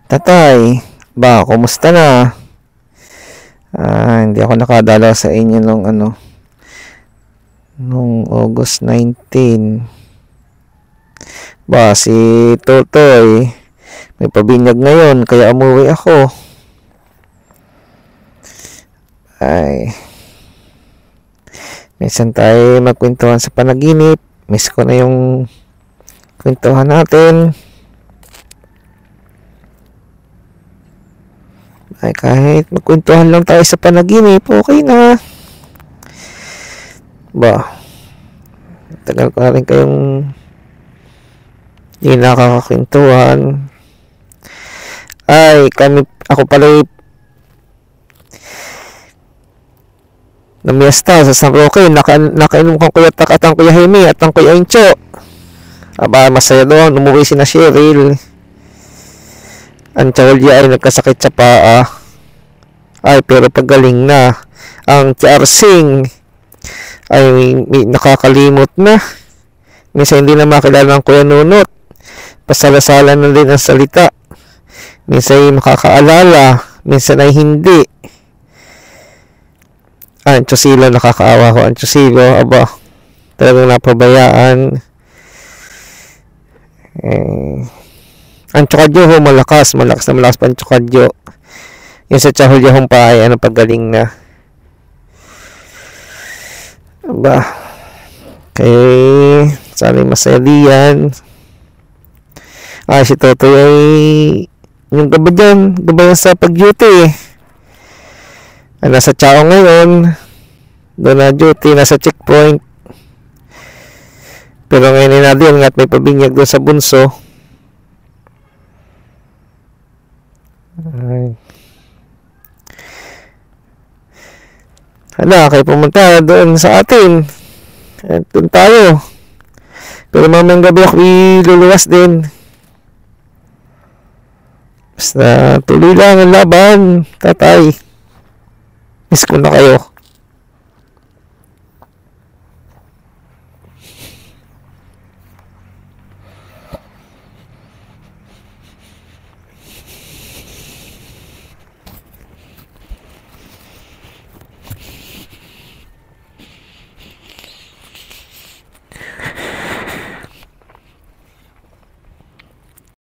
Tatay, kumusta na? Hindi ako nakadalaw sa inyo nung August 19. Si Totoy, may pabinyag ngayon, kaya umuwi ako. Minsan tayo magkwentuhan sa panaginip. Miss ko na yung kwentuhan natin. Kahit magkwentuhan lang tayo sa panaginip, okay na. Tagal ko na rin kayong hindi nakakakwentuhan. Ako pala namiesta sa San Roque. Nakainom kang Kuya Tak at ang Kuya Hemi at ang Kuya Incho. Masaya doon. Umuwi si na Cheryl. Ang Cholia ay nagkasakit sa paa. Pero pagaling na. Ang Charsing ay nakakalimot na. Minsan hindi na makilala ang Kuya Nunot. Pasalasala na din ang salita. Minsan ay makakaalala. Minsan ay hindi. Ang Chusilo, nakakaawa ko. Ang Chusilo, talagang napabayaan. Ang Chukadyo, malakas na malakas pa ang Chukadyo. Yung sa Chahulya pa ay pagaling na. Sana'y masaya diyan. Si Totoy ay yung gaba sa pag-duty. Nasa Chao ngayon. Doon na duty, nasa checkpoint. Pero ngayon na din at may pabinyag doon sa bunso. Kayo pumunta doon sa atin. At doon tayo. Pero mamayang gabi ako iluluwas din. Basta tuloy lang ang laban, tatay. Miss ko na kayo.